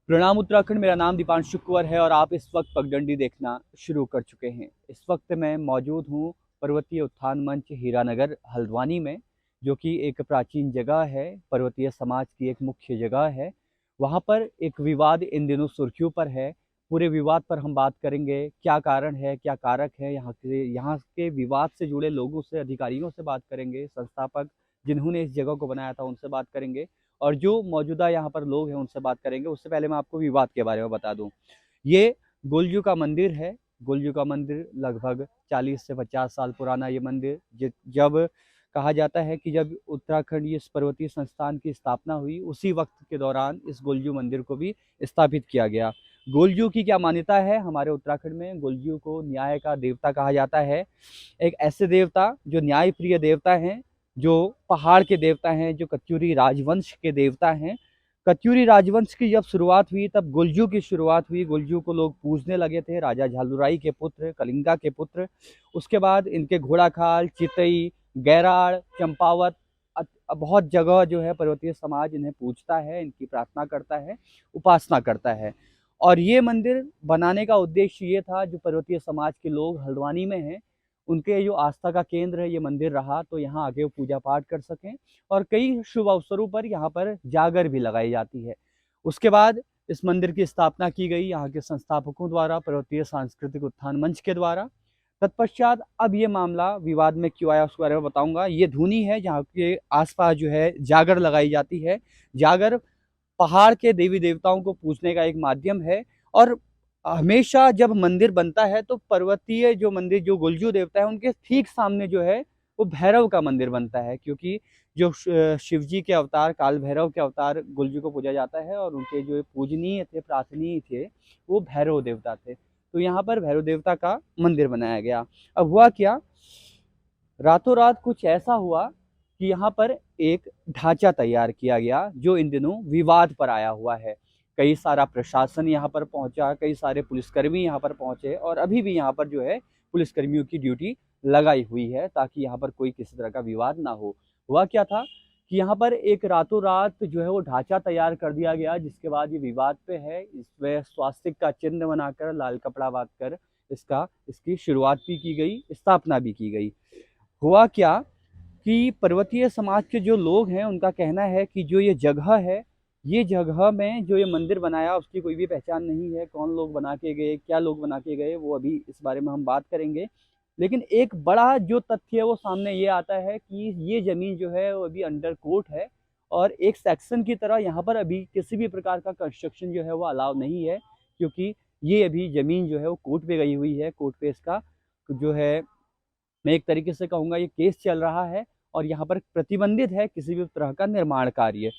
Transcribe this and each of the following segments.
प्रणाम उत्तराखंड। मेरा नाम दीपांशु कुंवर है और आप इस वक्त पगडंडी देखना शुरू कर चुके हैं। इस वक्त मैं मौजूद हूँ पर्वतीय उत्थान मंच हीरानगर हल्द्वानी में, जो कि एक प्राचीन जगह है, पर्वतीय समाज की एक मुख्य जगह है। वहाँ पर एक विवाद इन दिनों सुर्खियों पर है। पूरे विवाद पर हम बात करेंगे, क्या कारण है, क्या कारक है, यहाँ के विवाद से जुड़े लोगों से, अधिकारियों से बात करेंगे, संस्थापक जिन्होंने इस जगह को बनाया था उनसे बात करेंगे और जो मौजूदा यहाँ पर लोग हैं उनसे बात करेंगे। उससे पहले मैं आपको विवाद के बारे में बता दूं। ये गोलजू का मंदिर है। गोलजू का मंदिर लगभग 40 से 50 साल पुराना ये मंदिर, जब कहा जाता है कि जब उत्तराखंड इस पर्वतीय संस्थान की स्थापना हुई उसी वक्त के दौरान इस गोलजू मंदिर को भी स्थापित किया गया। गोलजू की क्या मान्यता है हमारे उत्तराखंड में? गोलजू को न्याय का देवता कहा जाता है। एक ऐसे देवता जो न्याय प्रिय देवता हैं, जो पहाड़ के देवता हैं, जो कत्यूरी राजवंश के देवता हैं। कत्यूरी राजवंश की जब शुरुआत हुई तब गोलजू की शुरुआत हुई। गोलजू को लोग पूजने लगे थे, राजा झालुराई के पुत्र, कलिंगा के पुत्र। उसके बाद इनके घोड़ाखाल, चितई, गैराड़, चंपावत, बहुत जगह जो है पर्वतीय समाज इन्हें पूजता है, इनकी प्रार्थना करता है, उपासना करता है। और ये मंदिर बनाने का उद्देश्य ये था, जो पर्वतीय समाज के लोग हल्द्वानी में हैं उनके जो आस्था का केंद्र है ये मंदिर रहा, तो यहाँ आके वो पूजा पाठ कर सकें। और कई शुभ अवसरों पर यहाँ पर जागर भी लगाई जाती है। उसके बाद इस मंदिर की स्थापना की गई यहाँ के संस्थापकों द्वारा, पर्वतीय सांस्कृतिक उत्थान मंच के द्वारा। तत्पश्चात अब ये मामला विवाद में क्यों आया उसके बारे में बताऊंगा। ये धुनी है जहाँ के आसपास जो है जागर लगाई जाती है। जागर पहाड़ के देवी देवताओं को पूजने का एक माध्यम है। और हमेशा जब मंदिर बनता है तो पर्वतीय जो मंदिर, जो गोलजू देवता है, उनके ठीक सामने जो है वो भैरव का मंदिर बनता है, क्योंकि जो शिव जी के अवतार, काल भैरव के अवतार गोलजू को पूजा जाता है और उनके जो पूजनीय थे, प्रार्थनीय थे, वो भैरव देवता थे। तो यहाँ पर भैरव देवता का मंदिर बनाया गया। अब हुआ क्या, रातों रात कुछ ऐसा हुआ कि यहाँ पर एक ढांचा तैयार किया गया जो इन दिनों विवाद पर आया हुआ है। कई सारा प्रशासन यहाँ पर पहुंचा, कई सारे पुलिसकर्मी यहाँ पर पहुंचे और अभी भी यहाँ पर जो है पुलिसकर्मियों की ड्यूटी लगाई हुई है ताकि यहाँ पर कोई किसी तरह का विवाद ना हो। हुआ क्या था कि यहाँ पर एक रातों रात जो है वो ढांचा तैयार कर दिया गया, जिसके बाद ये विवाद पे है। इसमें स्वास्तिक का चिन्ह बनाकर, लाल कपड़ा बांधकर इसकी शुरुआत भी की गई, स्थापना भी की गई। हुआ क्या कि पर्वतीय समाज के जो लोग हैं उनका कहना है कि जो ये जगह है, ये जगह में जो ये मंदिर बनाया उसकी कोई भी पहचान नहीं है। कौन लोग बना के गए, क्या लोग बना के गए, वो अभी इस बारे में हम बात करेंगे। लेकिन एक बड़ा जो तथ्य है वो सामने ये आता है कि ये ज़मीन जो है वो अभी अंडर कोर्ट है और एक सेक्शन की तरह यहाँ पर अभी किसी भी प्रकार का कंस्ट्रक्शन जो है वो अलाउ नहीं है, क्योंकि ये अभी ज़मीन जो है वो कोर्ट पे गई हुई है। कोर्ट पे इसका जो है, मैं एक तरीके से कहूँगा, ये केस चल रहा है और यहाँ पर प्रतिबंधित है किसी भी तरह का निर्माण कार्य।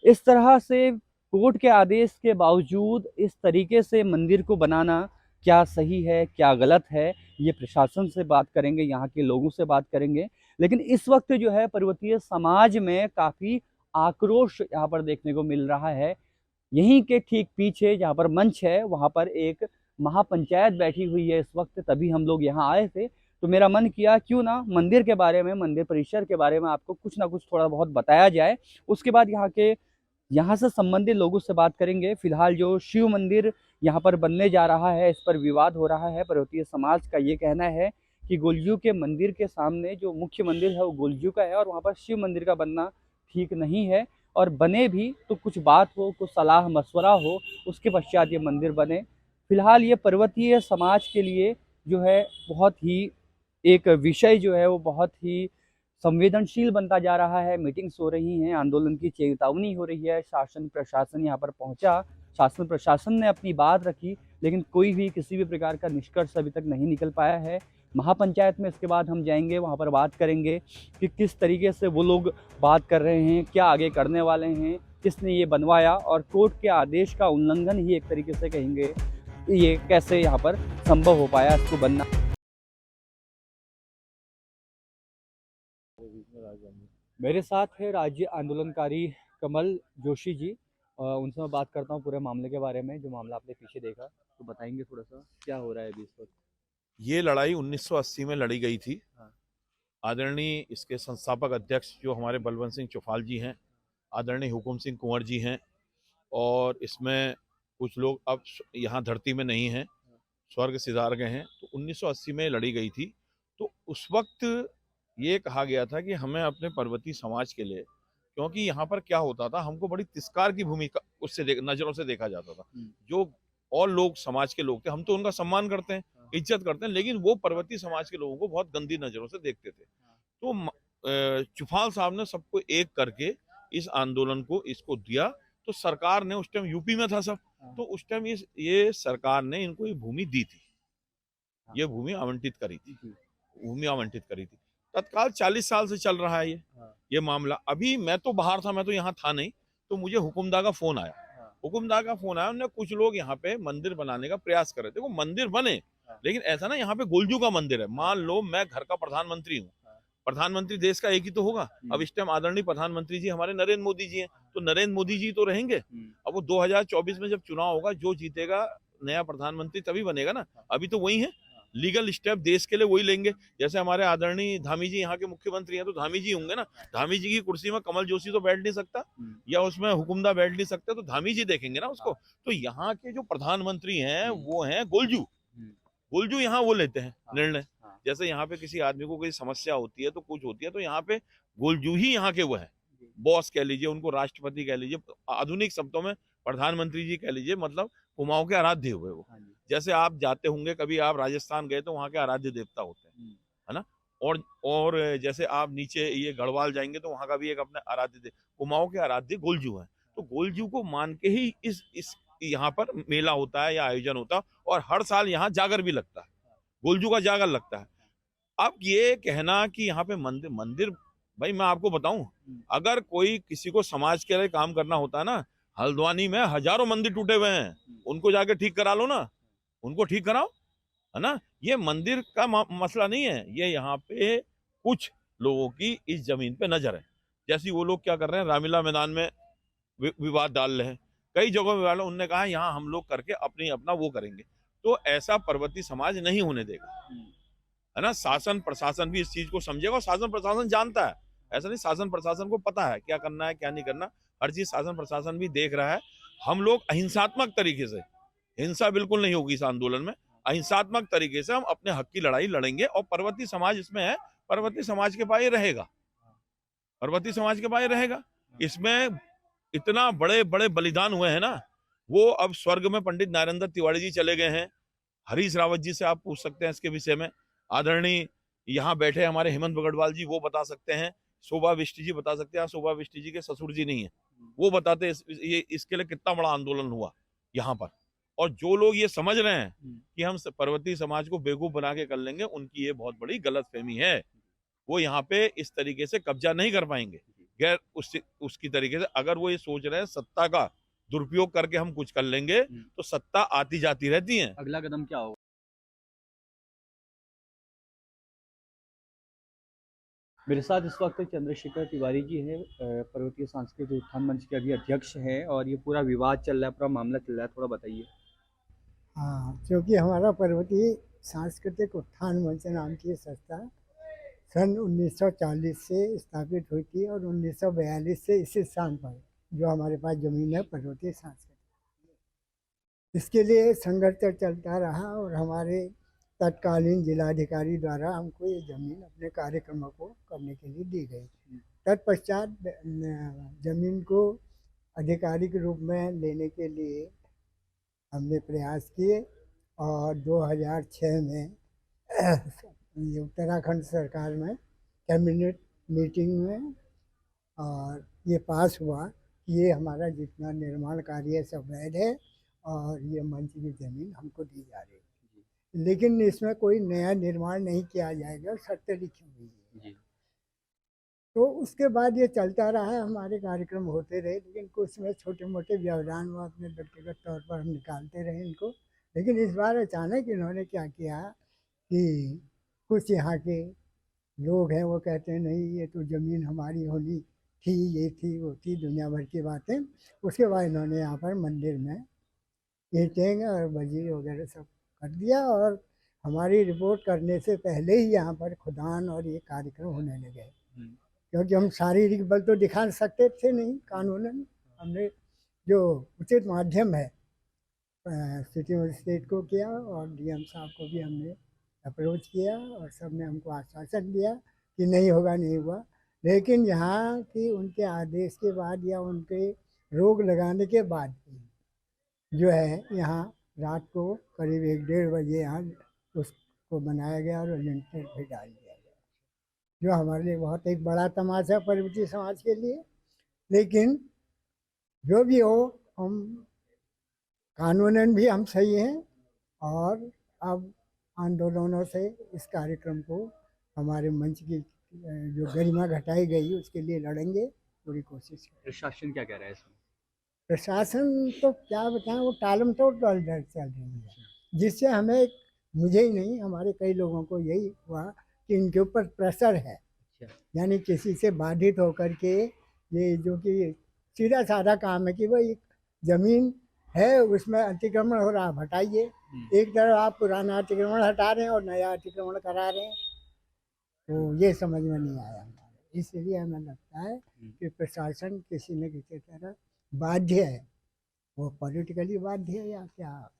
इस तरह से कोर्ट के आदेश के बावजूद इस तरीके से मंदिर को बनाना क्या सही है, क्या गलत है, ये प्रशासन से बात करेंगे, यहाँ के लोगों से बात करेंगे। लेकिन इस वक्त जो है पर्वतीय समाज में काफ़ी आक्रोश यहाँ पर देखने को मिल रहा है। यहीं के ठीक पीछे जहाँ पर मंच है वहाँ पर एक महापंचायत बैठी हुई है इस वक्त, तभी हम लोग यहाँ आए थे। तो मेरा मन किया क्यों ना मंदिर के बारे में, मंदिर परिसर के बारे में आपको कुछ ना कुछ थोड़ा बहुत बताया जाए। उसके बाद यहाँ से संबंधित लोगों से बात करेंगे। फिलहाल जो शिव मंदिर यहाँ पर बनने जा रहा है, इस पर विवाद हो रहा है। पर्वतीय समाज का ये कहना है कि गोलजू के मंदिर के सामने जो मुख्य मंदिर है वो गोलजू का है और वहाँ पर शिव मंदिर का बनना ठीक नहीं है। और बने भी तो कुछ बात हो, कुछ सलाह मशवरा हो, उसके पश्चात ये मंदिर बने। फिलहाल ये पर्वतीय समाज के लिए जो है बहुत ही एक विषय जो है वो बहुत ही संवेदनशील बनता जा रहा है। मीटिंग्स हो रही हैं, आंदोलन की चेतावनी हो रही है, शासन प्रशासन यहाँ पर पहुंचा, शासन प्रशासन ने अपनी बात रखी, लेकिन कोई भी किसी भी प्रकार का निष्कर्ष अभी तक नहीं निकल पाया है। महापंचायत में इसके बाद हम जाएंगे, वहाँ पर बात करेंगे कि किस तरीके से वो लोग बात कर रहे हैं, क्या आगे करने वाले हैं, किसने ये बनवाया और कोर्ट के आदेश का उल्लंघन ही एक तरीके से कहेंगे, ये कैसे यहाँ पर संभव हो पाया इसको बनना। मेरे साथ है राज्य आंदोलनकारी कमल जोशी जी। उनसे मैं बात करता हूँ पूरे मामले के बारे में, जो मामला आपने पीछे देखा, तो बताएंगे थोड़ा सा क्या हो रहा है अभी इस वक्त। ये लड़ाई 1980 में लड़ी गई थी। हाँ। आदरणीय इसके संस्थापक अध्यक्ष जो हमारे बलवंत सिंह चौफाल जी हैं, आदरणीय हुकुम सिंह कुंवर जी हैं, और इसमें कुछ लोग अब यहाँ धरती में नहीं हैं, स्वर्ग सिधार गए हैं। तो 1980 में लड़ी गई थी। तो उस वक्त ये कहा गया था कि हमें अपने पर्वतीय समाज के लिए, क्योंकि यहाँ पर क्या होता था, हमको बड़ी तिरस्कार की भूमिका उससे नजरों से देखा जाता था। जो और लोग समाज के लोग थे, हम तो उनका सम्मान करते हैं, इज्जत करते हैं, लेकिन वो पर्वतीय समाज के लोगों को बहुत गंदी नजरों से देखते थे। तो चुफाल साहब ने सबको एक करके इस आंदोलन को इसको दिया। तो सरकार ने, उस टाइम यूपी में था सब, तो उस टाइम ये सरकार ने इनको ये भूमि दी थी, ये भूमि आवंटित करी थी, भूमि आवंटित करी थी। तत्काल 40 साल से चल रहा है ये मामला। अभी मैं तो बाहर था, मैं तो यहाँ था नहीं, तो मुझे हुकुमदा का फोन आया। हुकुमदा का फोन आया, उन्होंने कुछ लोग यहाँ पे मंदिर बनाने का प्रयास कर रहे थे। वो मंदिर बने, लेकिन ऐसा ना, यहाँ पे गोलजू का मंदिर है। मान लो मैं घर का प्रधानमंत्री हूँ, प्रधानमंत्री देश का एक ही तो होगा। अब इस टाइम आदरणीय प्रधानमंत्री जी हमारे नरेंद्र मोदी जी हैं, तो नरेंद्र मोदी जी तो रहेंगे। अब वो 2024 में जब चुनाव होगा, जो जीतेगा नया प्रधानमंत्री तभी बनेगा ना। अभी तो वही है, लीगल स्टेप देश के लिए वही लेंगे। जैसे हमारे आदरणीय धामी जी यहाँ के मुख्यमंत्री हैं, तो धामी जी होंगे ना। धामी जी की कुर्सी में कमल जोशी तो बैठ नहीं सकता, या उसमें हुकुमदा बैठ नहीं सकता, तो धामी जी देखेंगे ना उसको। तो यहाँ के जो प्रधानमंत्री हैं वो हैं गोलजू। गोलजू यहाँ वो लेते हैं निर्णय। जैसे यहाँ पे किसी आदमी को कोई समस्या होती है, तो कुछ होती है, तो यहाँ पे गोलजू ही यहाँ के वो है, बॉस कह लीजिए, उनको राष्ट्रपति कह लीजिए, आधुनिक शब्दों में प्रधानमंत्री जी कह लीजिए, मतलब कुमाऊं के आराध्य हुए वो। जैसे आप जाते होंगे कभी, आप राजस्थान गए तो वहाँ के आराध्य देवता होते हैं, है ना। और जैसे आप नीचे ये गढ़वाल जाएंगे तो वहाँ का भी एक अपने आराध्य, कुमाऊं के आराध्य गोलजू है। तो गोलजू को मान के ही इस यहाँ पर मेला होता है या आयोजन होता है, और हर साल यहाँ जागर भी लगता है, गोलजू का जागर लगता है। अब ये कहना कि यहाँ पे मंदिर भाई मैं आपको बताऊं, अगर कोई किसी को समाज के लिए काम करना होता है ना, हल्द्वानी में हजारों मंदिर टूटे हुए हैं, उनको जाके ठीक करा लो ना, उनको ठीक कराओ, है ना। ये मंदिर का मसला नहीं है, ये यहाँ पे कुछ लोगों की इस जमीन पे नजर है। जैसे वो लोग क्या कर रहे हैं, रामलीला मैदान में विवाद डाल रहे हैं, कई जगहों में विवाद, उन्होंने कहा यहाँ हम लोग करके अपना वो करेंगे। तो ऐसा पर्वतीय समाज नहीं होने देगा, है ना। शासन प्रशासन भी इस चीज को समझेगा, शासन प्रशासन जानता है, ऐसा नहीं, शासन प्रशासन को पता है क्या करना है क्या नहीं करना, हर चीज शासन प्रशासन भी देख रहा है। हम लोग अहिंसात्मक तरीके से, हिंसा बिल्कुल नहीं होगी इस आंदोलन में, अहिंसात्मक तरीके से हम अपने हक की लड़ाई लड़ेंगे। और पर्वतीय समाज इसमें है, पर्वतीय समाज के पास रहेगा, पर्वतीय समाज के पास रहेगा। इसमें इतना बड़े बड़े बलिदान हुए हैं ना, वो अब स्वर्ग में पंडित नारायण दत्त तिवारी जी चले गए हैं। हरीश रावत जी से आप पूछ सकते हैं इसके विषय में, आदरणीय यहाँ बैठे हमारे हेमंत बगड़वाल जी वो बता सकते हैं, शोभा बिष्ट जी बता सकते हैं। शोभा बिष्ट जी के ससुर जी नहीं है, वो बताते ये इसके लिए कितना बड़ा आंदोलन हुआ यहाँ पर। और जो लोग ये समझ रहे हैं कि हम पर्वतीय समाज को बेवकूफ बना के कर लेंगे, उनकी ये बहुत बड़ी गलतफहमी है। वो यहाँ पे इस तरीके से कब्जा नहीं कर पाएंगे गैर उसकी तरीके से। अगर वो ये सोच रहे हैं सत्ता का दुरुपयोग करके हम कुछ कर लेंगे, तो सत्ता आती जाती रहती है। अगला कदम क्या होगा? मेरे साथ इस वक्त चंद्रशेखर तिवारी जी हैं, पर्वतीय सांस्कृतिक उत्थान मंच के अभी अध्यक्ष हैं, और ये पूरा विवाद चल रहा है, पूरा मामला चल रहा है, थोड़ा बताइए। हाँ, क्योंकि हमारा पर्वतीय सांस्कृतिक उत्थान मंच नाम की संस्था सन 1940 से स्थापित हुई थी, और 1942 से इसी स्थान पर जो हमारे पास जमीन है पर्वतीय सांस्कृतिक, इसके लिए संघर्ष चलता रहा। और हमारे तत्कालीन जिलाधिकारी द्वारा हमको ये जमीन अपने कार्यक्रमों को करने के लिए दी गई। तत्पश्चात जमीन को आधिकारिक रूप में लेने के लिए हमने प्रयास किए, और 2006 में उत्तराखंड सरकार में कैबिनेट मीटिंग में और ये पास हुआ कि ये हमारा जितना निर्माण कार्य सब वैध है, और ये मंच की ज़मीन हमको दी जा रही है, लेकिन इसमें कोई नया निर्माण नहीं किया जाएगा, शर्तें लिखी हुई है। तो उसके बाद ये चलता रहा, हमारे कार्यक्रम होते रहे, लेकिन कुछ में छोटे मोटे व्यवधान वो अपने व्यक्तिगत तौर पर हम निकालते रहे इनको। लेकिन इस बार अचानक इन्होंने क्या किया कि कुछ यहाँ के लोग हैं, वो कहते हैं नहीं ये तो ज़मीन हमारी होनी थी, ये थी वो थी, दुनिया भर की बातें। उसके बाद इन्होंने यहाँ पर मंदिर में ईंटें और बजरी वगैरह सब कर दिया, और हमारी रिपोर्ट करने से पहले ही यहाँ पर खुदान और ये कार्यक्रम होने लगे। क्योंकि हम शारीरिक बल तो दिखा सकते थे नहीं कानूनन, हमने जो उचित माध्यम है सिटी मजिस्ट्रेट को किया और डीएम साहब को भी हमने अप्रोच किया और सब ने हमको आश्वासन दिया कि नहीं होगा नहीं हुआ। लेकिन यहाँ की उनके आदेश के बाद या उनके रोक लगाने के बाद जो है यहाँ रात को करीब 1-1:30 बजे यहाँ उसको बनाया गया और लिंटर भी डाल दिया गया, जो हमारे लिए बहुत एक बड़ा तमाशा पर्वतीय समाज के लिए। लेकिन जो भी हो, हम कानूनन भी हम सही हैं और अब आंदोलनों से इस कार्यक्रम को हमारे मंच की जो गरिमा घटाई गई उसके लिए लड़ेंगे, पूरी कोशिश करेंगे। प्रशासन क्या कह रहा है इसमें? प्रशासन तो क्या बताएं, वो टालम टोल चल रही है, जिससे हमें, मुझे ही नहीं हमारे कई लोगों को यही हुआ कि इनके ऊपर प्रेशर है, यानी किसी से बाधित होकर के ये जो कि सीधा साधा काम है कि भाई जमीन है उसमें अतिक्रमण हो रहा, हटाइए। एक तरफ आप पुराना अतिक्रमण हटा रहे हैं और नया अतिक्रमण करा रहे हैं, तो ये समझ में नहीं आया हमारे। इसलिए हमें लगता है कि प्रशासन किसी न किसी तरह बाध्य है, वो पॉलिटिकली बाध्य है या क्या,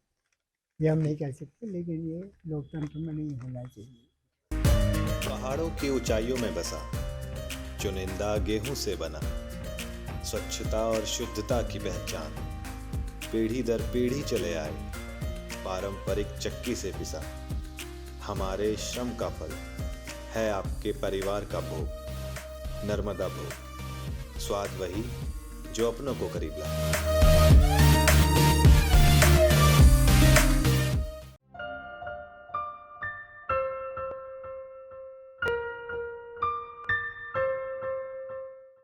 ये हम नहीं कह सकते, लेकिन ये लोकतंत्र में नहीं होना चाहिए। पहाड़ों की ऊंचाइयों में बसा, चुनिंदा गेहूं से बना, स्वच्छता और शुद्धता की पहचान, पीढ़ी दर पीढ़ी चले आए, पारंपरिक चक्की से पिसा, हमारे श्रम का फल है आपके परिवार का भोग। नर्मदा भोग, स्वाद वही जो अपनों को करीब लाए।